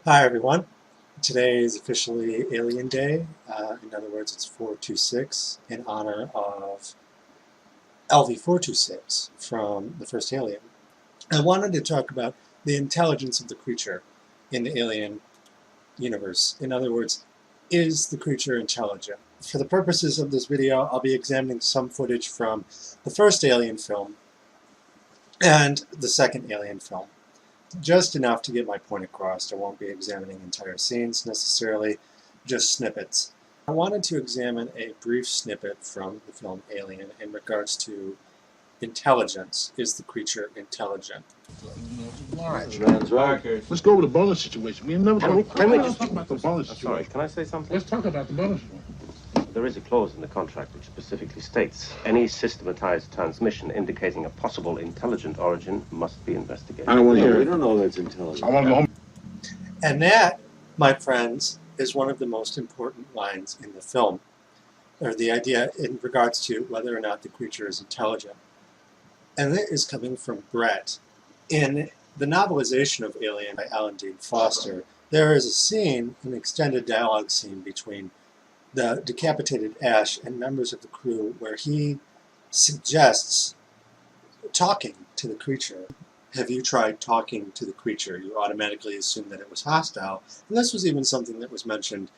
Hi everyone. Today is officially Alien Day. In other words, it's 426 in honor of LV-426 from the first Alien. I wanted to talk about the intelligence of the creature in the Alien universe. In other words, is the creature intelligent? For the purposes of this video, I'll be examining some footage from the first Alien film and the second Alien film. Just enough to get my point across. I won't be examining entire scenes necessarily, just snippets. I wanted to examine a brief snippet from the film Alien in regards to intelligence. Is the creature intelligent? All right, let's go over the bonus situation. We never Can we talk about the bonus situation. Sorry, can I say something? Let's talk about the bonus one. There is a clause in the contract which specifically states any systematized transmission indicating a possible intelligent origin must be investigated. I don't want to hear We it. don't know that's intelligent. I want to go home. And that, my friends, is one of the most important lines in the film, or the idea in regards to whether or not the creature is intelligent. And it is coming from Brett. In the novelization of Alien by Alan Dean Foster, there is a scene, an extended dialogue scene between the decapitated Ash and members of the crew where he suggests talking to the creature. Have you tried talking to the creature? You automatically assume that it was hostile. And this was even something that was mentioned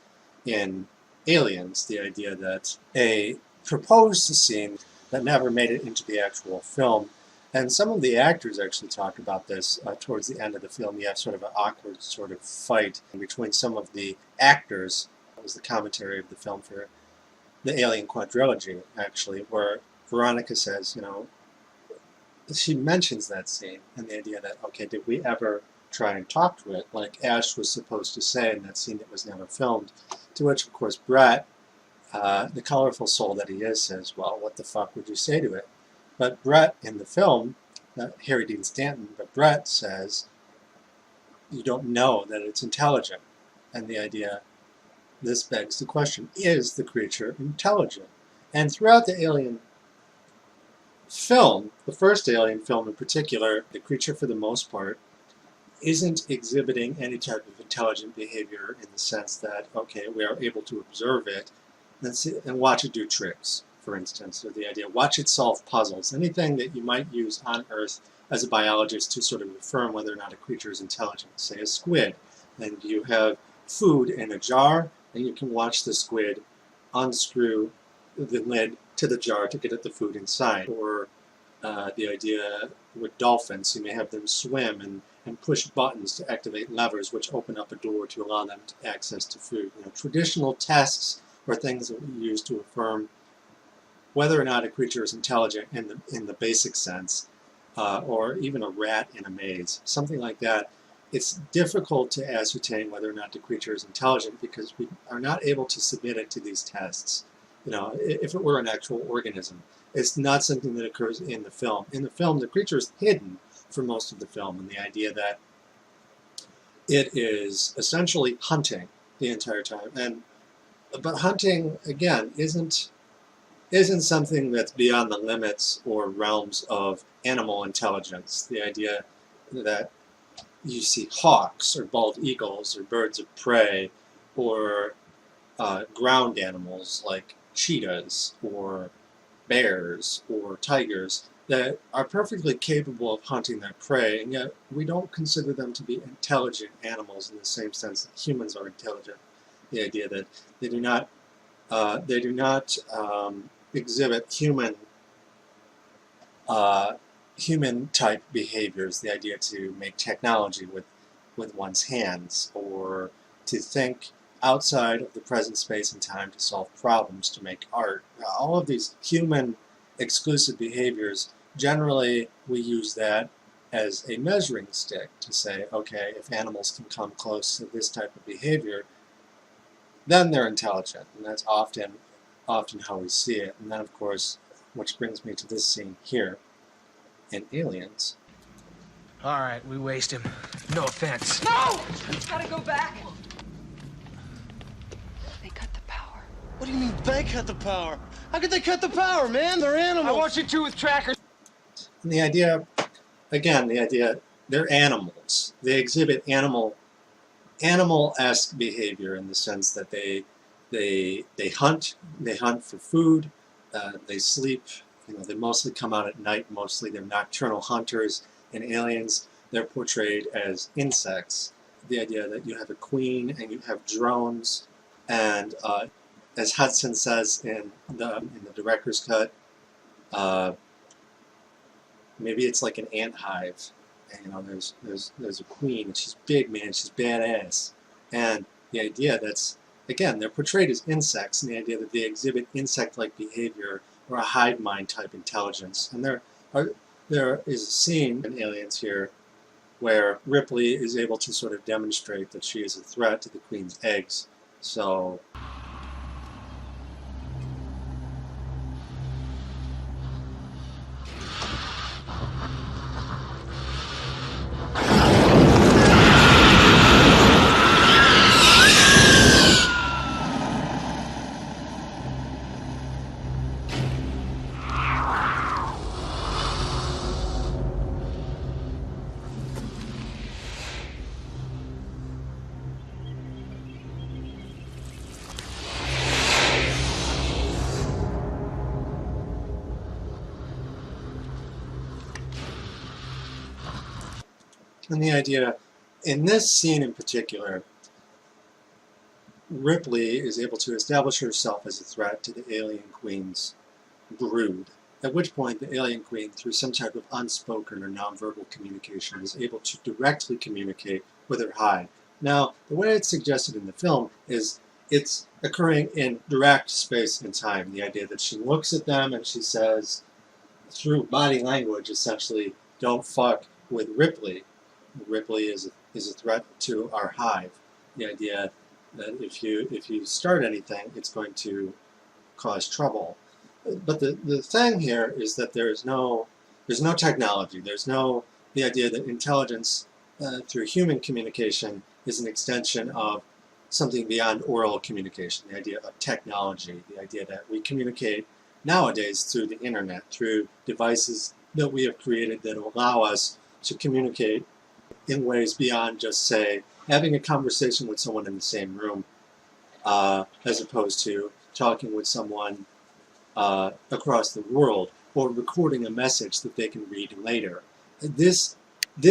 in Aliens, the idea that a proposed scene that never made it into the actual film. And some of the actors actually talk about this towards the end of the film. You have sort of an awkward sort of fight between some of the actors. That was the commentary of the film for the Alien quadrilogy, actually, where Veronica says, you know, she mentions that scene and the idea that, okay, did we ever try and talk to it, like Ash was supposed to say in that scene that was never filmed, to which, of course, Brett, the colorful soul that he is, says, well, what the fuck would you say to it? But Brett in the film, not Harry Dean Stanton, but Brett says, you don't know that it's intelligent. And the idea, this begs the question, is the creature intelligent? And throughout the Alien film, the first Alien film in particular, the creature for the most part isn't exhibiting any type of intelligent behavior in the sense that, okay, we are able to observe it and watch it do tricks, for instance, or the idea, watch it solve puzzles, anything that you might use on Earth as a biologist to sort of affirm whether or not a creature is intelligent. Say a squid, and you have food in a jar, and you can watch the squid unscrew the lid to the jar to get at the food inside. Or the idea with dolphins, you may have them swim and push buttons to activate levers which open up a door to allow them to access to food. You know, traditional tests or things that we use to affirm whether or not a creature is intelligent in the basic sense, or even a rat in a maze, something like that. It's difficult to ascertain whether or not the creature is intelligent because we are not able to submit it to these tests. You know, if it were an actual organism. It's not something that occurs in the film. In the film, the creature is hidden for most of the film, and the idea that it is essentially hunting the entire time. But hunting, again, isn't something that's beyond the limits or realms of animal intelligence. The idea that you see hawks or bald eagles or birds of prey or ground animals like cheetahs or bears or tigers that are perfectly capable of hunting their prey, and yet we don't consider them to be intelligent animals in the same sense that humans are intelligent. The idea that they do not exhibit human type behaviors. The idea to make technology with one's hands, or to think outside of the present space and time to solve problems, to make art. All of these human exclusive behaviors, generally we use that as a measuring stick to say, okay, if animals can come close to this type of behavior, then they're intelligent. And that's often how we see it. And then, of course, which brings me to this scene here in Aliens. All right, we waste him. No offense. No! Gotta go back. They cut the power. What do you mean they cut the power? How could they cut the power, man? They're animals. I want you to with trackers. And the idea, again, they're animals. They exhibit animal animal-esque behavior in the sense that they hunt for food, they sleep. They mostly come out at night. Mostly they're nocturnal hunters. And aliens, they're portrayed as insects. The idea that you have a queen and you have drones, and as Hudson says in the director's cut, maybe it's like an ant hive. And, there's a queen, and she's big, man. She's badass. And the idea that's, again, they're portrayed as insects, and the idea that they exhibit insect-like behavior or a hive mind type intelligence. And there is a scene in Aliens here where Ripley is able to sort of demonstrate that she is a threat to the queen's eggs. So and the idea, in this scene in particular, Ripley is able to establish herself as a threat to the alien queen's brood, at which point the alien queen, through some type of unspoken or nonverbal communication, is able to directly communicate with her hive. Now, the way it's suggested in the film is it's occurring in direct space and time. The idea that she looks at them and she says, through body language, essentially, don't fuck with Ripley. Ripley is a threat to our hive. The idea that if you start anything, it's going to cause trouble. But the thing here is that there's no technology. There's no the idea that intelligence through human communication is an extension of something beyond oral communication. The idea of technology. The idea that we communicate nowadays through the internet, through devices that we have created that allow us to communicate in ways beyond just, say, having a conversation with someone in the same room, as opposed to talking with someone across the world or recording a message that they can read later. This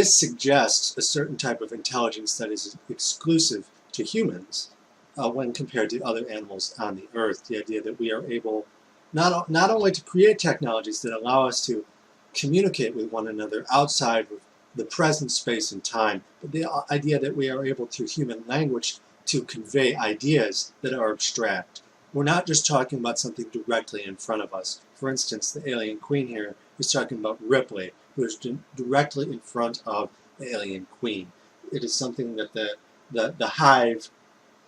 suggests a certain type of intelligence that is exclusive to humans when compared to other animals on the earth. The idea that we are able not only to create technologies that allow us to communicate with one another outside of the present space and time, but the idea that we are able through human language to convey ideas that are abstract. We're not just talking about something directly in front of us. For instance, the alien queen here is talking about Ripley, who is directly in front of the alien queen. It is something that the hive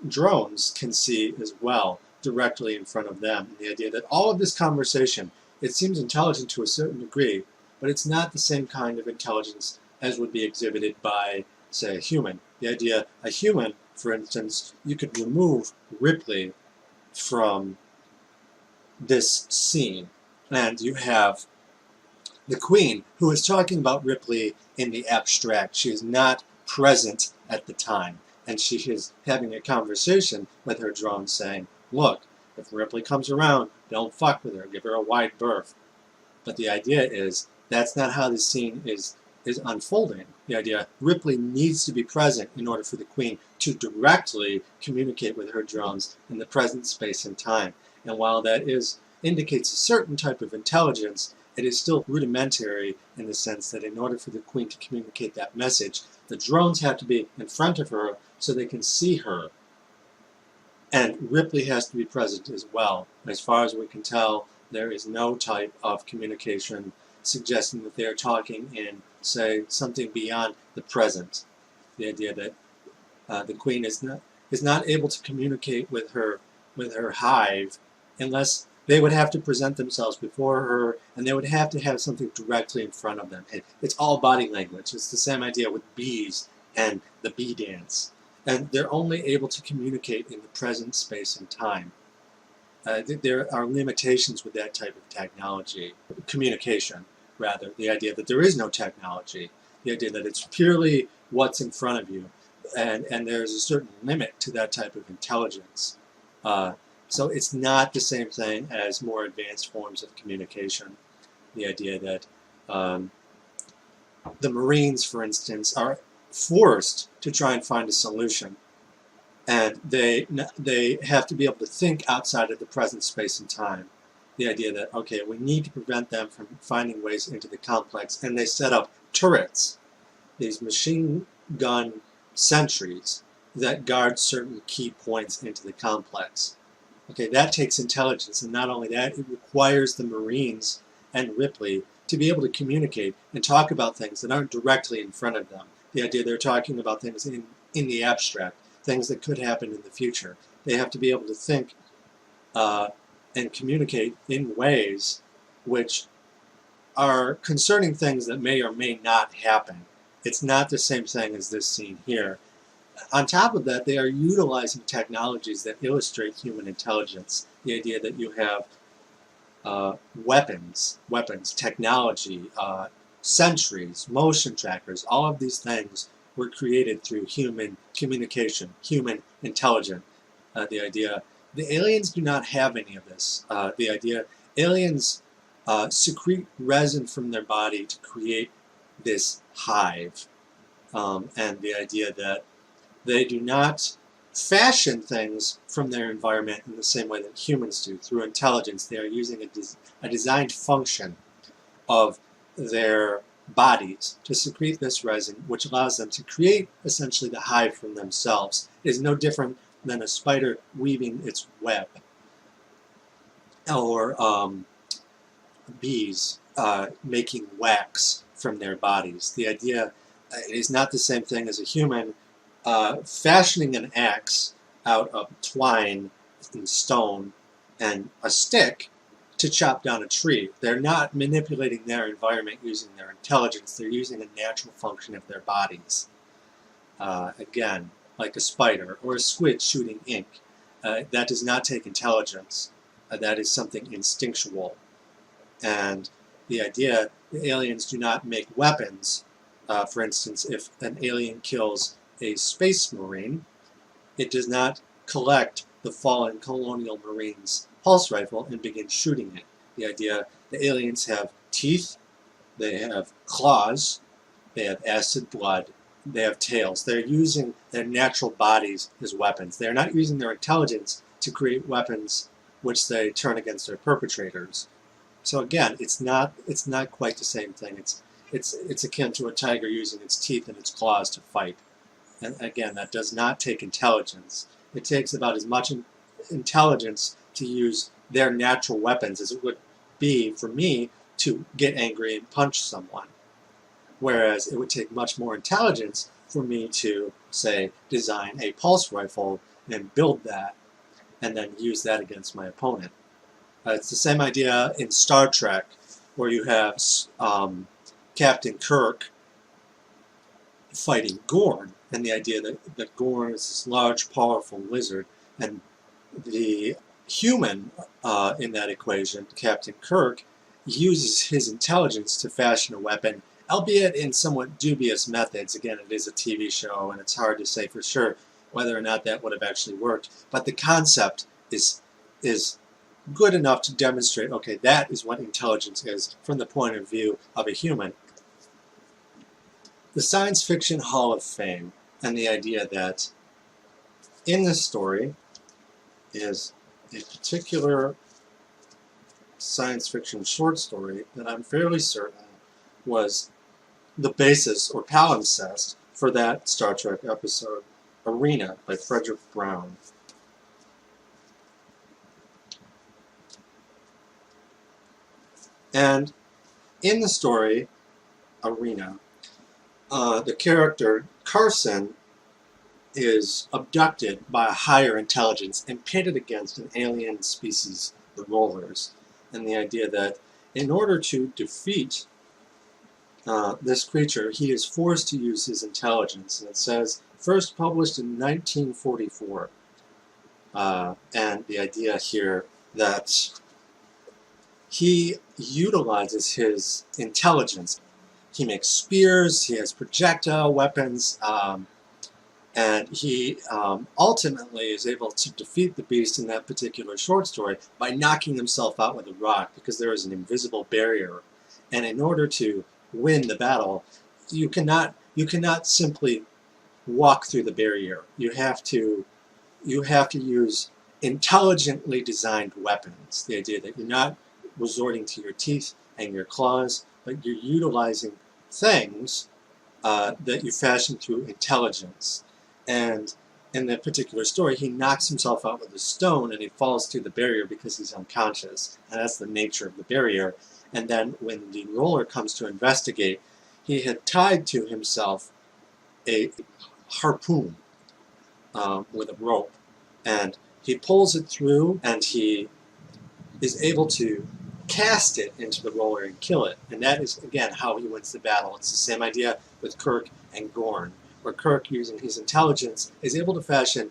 drones can see as well, directly in front of them. And the idea that all of this conversation, it seems intelligent to a certain degree, but it's not the same kind of intelligence as would be exhibited by, say, a human. The idea, a human, for instance, you could remove Ripley from this scene, and you have the queen, who is talking about Ripley in the abstract. She is not present at the time, and she is having a conversation with her drone saying, look, if Ripley comes around, don't fuck with her, give her a wide berth. But the idea is, that's not how the scene is unfolding. The idea, Ripley needs to be present in order for the queen to directly communicate with her drones in the present space and time. And while that indicates a certain type of intelligence, it is still rudimentary in the sense that in order for the queen to communicate that message, the drones have to be in front of her so they can see her. And Ripley has to be present as well. As far as we can tell, there is no type of communication suggesting that they are talking in, say, something beyond the present. The idea that the queen is not able to communicate with her hive unless they would have to present themselves before her, and they would have to have something directly in front of them. It's all body language. It's the same idea with bees and the bee dance. And they're only able to communicate in the present space and time. There are limitations with that type of technology, communication, rather. The idea that there is no technology, the idea that it's purely what's in front of you. and there's a certain limit to that type of intelligence. So it's not the same thing as more advanced forms of communication. The idea that the Marines, for instance, are forced to try and find a solution, and they have to be able to think outside of the present space and time. The idea that, okay, we need to prevent them from finding ways into the complex, and they set up turrets, these machine gun sentries that guard certain key points into the complex. Okay, that takes intelligence, and not only that, it requires the Marines and Ripley to be able to communicate and talk about things that aren't directly in front of them. The idea they're talking about things in the abstract, things that could happen in the future. They have to be able to think and communicate in ways which are concerning things that may or may not happen. It's not the same thing as this scene here. On top of that, they are utilizing technologies that illustrate human intelligence. The idea that you have weapons, technology, sentries, motion trackers, all of these things were created through human communication, human intelligence. The idea, the aliens do not have any of this. The idea, aliens secrete resin from their body to create this hive. And the idea that they do not fashion things from their environment in the same way that humans do. Through intelligence, they are using a designed function of their bodies to secrete this resin, which allows them to create essentially the hive from themselves. It is no different than a spider weaving its web, or bees making wax from their bodies. The idea is not the same thing as a human fashioning an axe out of twine and stone and a stick to chop down a tree. They're not manipulating their environment using their intelligence. They're using a natural function of their bodies. Again, like a spider or a squid shooting ink. That does not take intelligence. That is something instinctual. And the idea, the aliens do not make weapons. For instance, if an alien kills a space marine, it does not collect the fallen colonial marine's pulse rifle and begin shooting it. The idea, the aliens have teeth, they have claws, they have acid blood, they have tails. They're using their natural bodies as weapons. They're not using their intelligence to create weapons which they turn against their perpetrators. So again, it's not quite the same thing. It's akin to a tiger using its teeth and its claws to fight. And again, that does not take intelligence. It takes about as much intelligence to use their natural weapons as it would be for me to get angry and punch someone. Whereas it would take much more intelligence for me to, say, design a pulse rifle and build that, and then use that against my opponent. It's the same idea in Star Trek, where you have Captain Kirk fighting Gorn, and the idea that Gorn is this large, powerful lizard, and the human in that equation, Captain Kirk, uses his intelligence to fashion a weapon, albeit in somewhat dubious methods. Again, it is a TV show, and it's hard to say for sure whether or not that would have actually worked. But the concept is good enough to demonstrate, okay, that is what intelligence is from the point of view of a human. The Science Fiction Hall of Fame, and the idea that in this story is a particular science fiction short story that I'm fairly certain was the basis or palimpsest for that Star Trek episode, Arena by Frederick Brown. And in the story, Arena, the character Carson is abducted by a higher intelligence and pitted against an alien species, the Rollers. And the idea that in order to defeat this creature, he is forced to use his intelligence. And it says, first published in 1944. And the idea here that he utilizes his intelligence. He makes spears, he has projectile weapons, And he ultimately is able to defeat the beast in that particular short story by knocking himself out with a rock, because there is an invisible barrier. And in order to win the battle, you cannot simply walk through the barrier. You have to use intelligently designed weapons. The idea that you're not resorting to your teeth and your claws, but you're utilizing things that you fashion through intelligence. And in that particular story, he knocks himself out with a stone and he falls through the barrier because he's unconscious. And that's the nature of the barrier. And then when the roller comes to investigate, he had tied to himself a harpoon with a rope. And he pulls it through and he is able to cast it into the roller and kill it. And that is, again, how he wins the battle. It's the same idea with Kirk and Gorn, where Kirk, using his intelligence, is able to fashion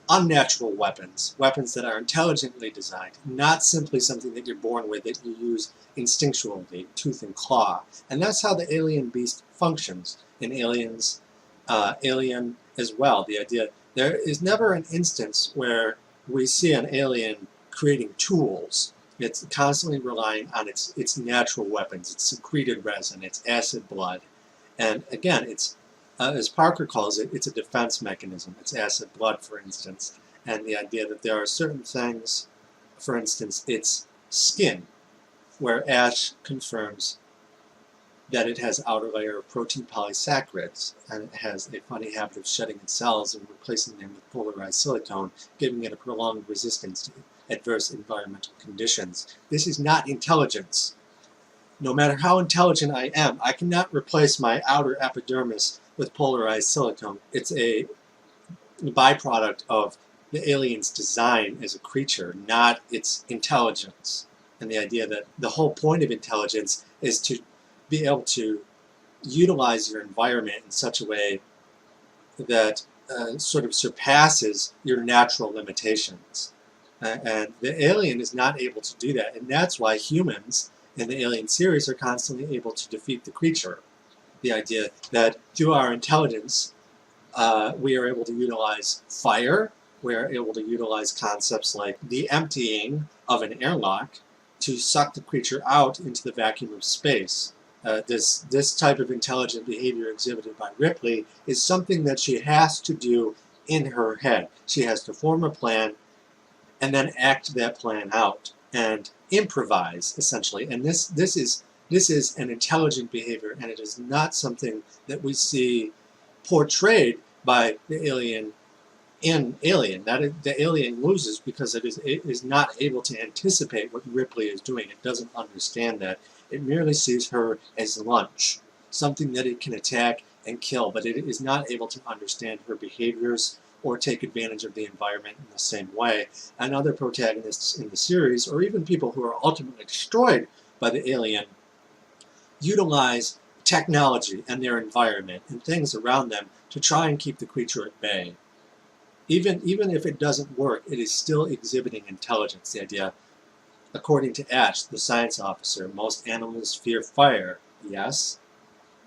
unnatural weapons, weapons that are intelligently designed, not simply something that you're born with that you use instinctually, tooth and claw. And that's how the alien beast functions in Aliens, Alien as well. The idea, there is never an instance where we see an alien creating tools. It's constantly relying on its natural weapons, its secreted resin, its acid blood. And again, it's as Parker calls it, it's a defense mechanism. It's acid blood, for instance. And the idea that there are certain things, for instance, its skin, where ash confirms that it has outer layer of protein polysaccharides, and it has a funny habit of shedding its cells and replacing them with polarized silicone, giving it a prolonged resistance to adverse environmental conditions. This is not intelligence. No matter how intelligent I am, I cannot replace my outer epidermis with polarized silicone. It's a byproduct of the alien's design as a creature, not its intelligence. And the idea that the whole point of intelligence is to be able to utilize your environment in such a way that sort of surpasses your natural limitations. And the alien is not able to do that. And that's why humans in the Alien series are constantly able to defeat the creature. The idea that through our intelligence, we are able to utilize fire, we are able to utilize concepts like the emptying of an airlock to suck the creature out into the vacuum of space. This type of intelligent behavior exhibited by Ripley is something that she has to do in her head. She has to form a plan and then act that plan out and improvise, essentially. And this is an intelligent behavior, and it is not something that we see portrayed by the alien in Alien. The alien loses because it is not able to anticipate what Ripley is doing. It doesn't understand that. It merely sees her as lunch, something that it can attack and kill, but it is not able to understand her behaviors or take advantage of the environment in the same way. And other protagonists in the series, or even people who are ultimately destroyed by the alien, utilize technology and their environment and things around them to try and keep the creature at bay. Even if it doesn't work, it is still exhibiting intelligence. The idea, according to Ash, the science officer, most animals fear fire. Yes.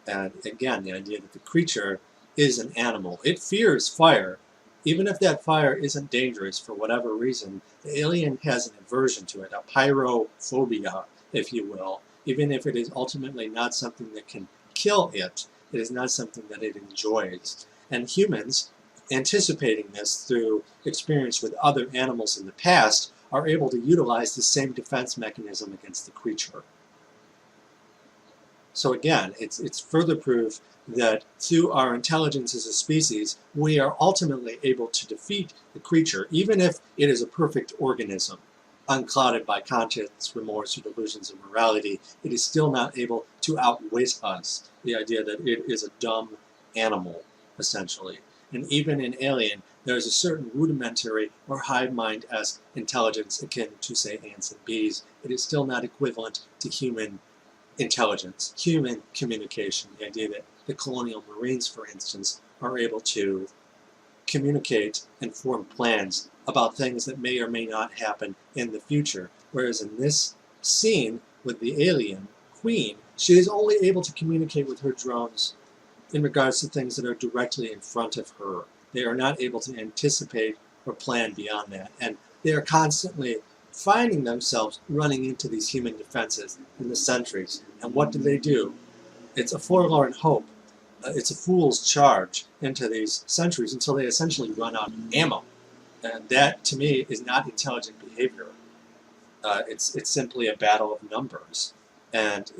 And again, the idea that the creature is an animal. It fears fire. Even if that fire isn't dangerous for whatever reason, the alien has an aversion to it, a pyrophobia, if you will. Even if it is ultimately not something that can kill it, it is not something that it enjoys. And humans, anticipating this through experience with other animals in the past, are able to utilize the same defense mechanism against the creature. So again, it's further proof that through our intelligence as a species, we are ultimately able to defeat the creature, even if it is a perfect organism, unclouded by conscience, remorse, or delusions of morality. It is still not able to outwit us. The idea that it is a dumb animal, essentially. And even in Alien, there is a certain rudimentary or hive mind-esque intelligence akin to, say, ants and bees. It is still not equivalent to human intelligence, human communication. The idea that the colonial Marines, for instance, are able to communicate and form plans about things that may or may not happen in the future. Whereas in this scene with the alien queen, she is only able to communicate with her drones in regards to things that are directly in front of her. They are not able to anticipate or plan beyond that. And they are constantly finding themselves running into these human defenses in the sentries. And what do? It's a forlorn hope. It's a fool's charge into these sentries until they essentially run out of ammo. And that, to me, is not intelligent behavior. It's simply a battle of numbers. And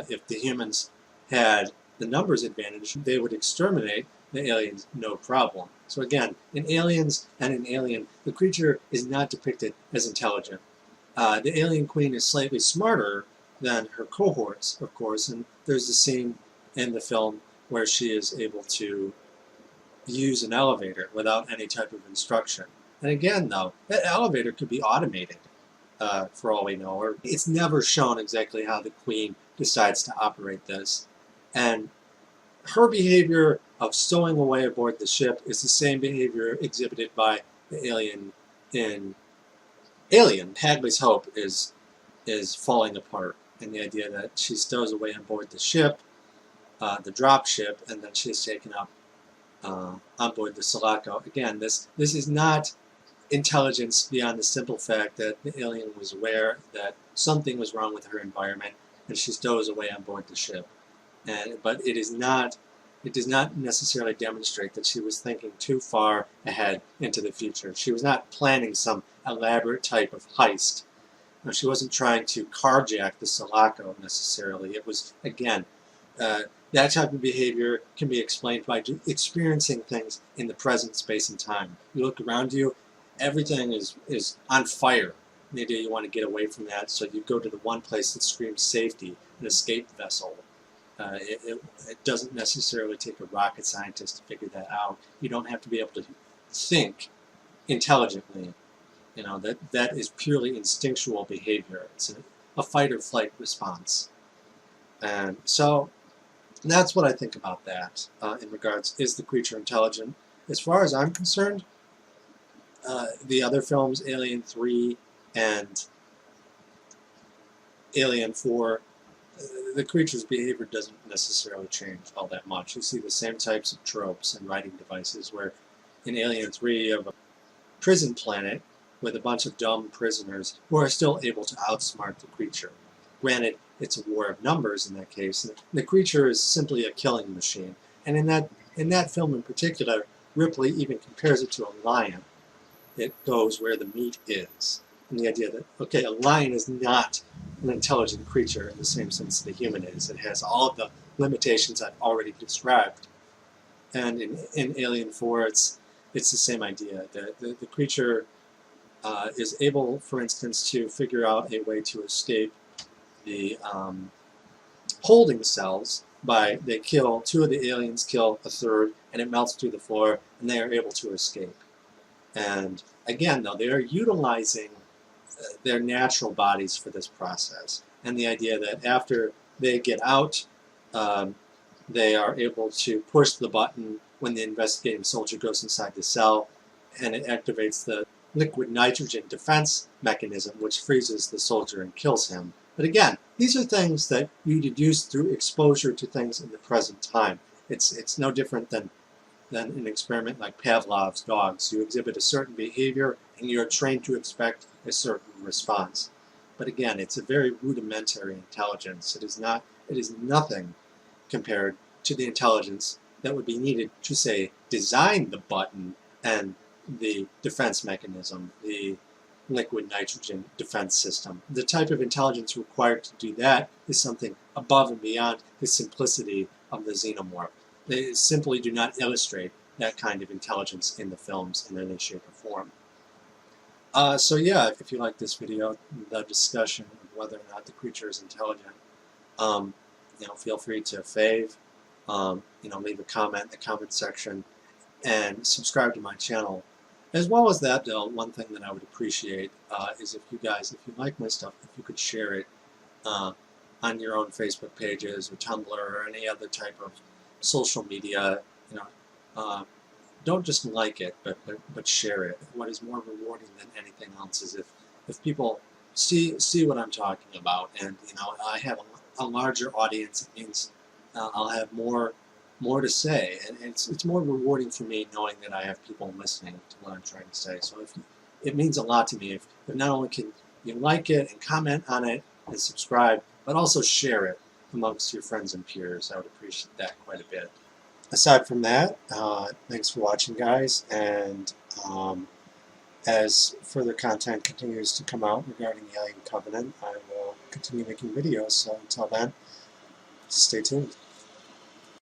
if the humans had the numbers advantage, they would exterminate the aliens no problem. So again, in Aliens and in Alien, the creature is not depicted as intelligent. The alien queen is slightly smarter than her cohorts, of course, and there's a scene in the film where she is able to use an elevator without any type of instruction. And again, though, that elevator could be automated, for all we know. Or it's never shown exactly how the queen decides to operate this. And her behavior of stowing away aboard the ship is the same behavior exhibited by the alien in Alien. Hagley's hope is falling apart, and the idea that she stows away on board the ship, the drop ship, and then she's taken up on board the Sulaco. Again, this is not intelligence beyond the simple fact that the alien was aware that something was wrong with her environment, and she stows away on board the ship. But it does not necessarily demonstrate that she was thinking too far ahead into the future. She was not planning some elaborate type of heist. Now, she wasn't trying to carjack the Sulaco necessarily. It was, again, that type of behavior can be explained by experiencing things in the present space and time. You look around you, everything is on fire. Maybe you want to get away from that, so you go to the one place that screams safety, an escape vessel. It doesn't necessarily take a rocket scientist to figure that out. You don't have to be able to think intelligently. You know, that is purely instinctual behavior. It's a fight or flight response. And so that's what I think about that in regards, is the creature intelligent? As far as I'm concerned, the other films, Alien 3 and Alien 4, the creature's behavior doesn't necessarily change all that much. You see the same types of tropes and writing devices where in Alien 3 you have a prison planet with a bunch of dumb prisoners who are still able to outsmart the creature. Granted, it's a war of numbers in that case. The creature is simply a killing machine. And in that film in particular, Ripley even compares it to a lion. It goes where the meat is. And the idea that, okay, a lion is not an intelligent creature in the same sense that a human is. It has all of the limitations I've already described. And in Alien 4, it's the same idea. The creature is able, for instance, to figure out a way to escape the holding cells by, they kill, two of the aliens kill a third, and it melts through the floor, and they are able to escape. And again, though, they are utilizing their natural bodies for this process. And the idea that after they get out, they are able to push the button when the investigating soldier goes inside the cell, and it activates the liquid nitrogen defense mechanism, which freezes the soldier and kills him. But again, these are things that you deduce through exposure to things in the present time. It's no different than an experiment like Pavlov's dogs. You exhibit a certain behavior, and you're trained to expect a certain response. But again, it's a very rudimentary intelligence. It is nothing compared to the intelligence that would be needed to, say, design the button and the defense mechanism, the liquid nitrogen defense system. The type of intelligence required to do that is something above and beyond the simplicity of the xenomorph. They simply do not illustrate that kind of intelligence in the films in any shape or form. So yeah, if you like this video, the discussion of whether or not the creature is intelligent, feel free to fave, leave a comment in the comment section, and subscribe to my channel. As well as that, though, one thing that I would appreciate is if you like my stuff, if you could share it on your own Facebook pages or Tumblr or any other type of social media. Don't just like it, but share it. What is more rewarding than anything else is if people see what I'm talking about, and I have a larger audience. It means I'll have more more to say, and it's more rewarding for me knowing that I have people listening to what I'm trying to say. So it means a lot to me if not only can you like it and comment on it and subscribe, but also share it amongst your friends and peers. I would appreciate that quite a bit. Aside from that, thanks for watching, guys, and as further content continues to come out regarding the Alien Covenant, I will continue making videos. So until then, stay tuned.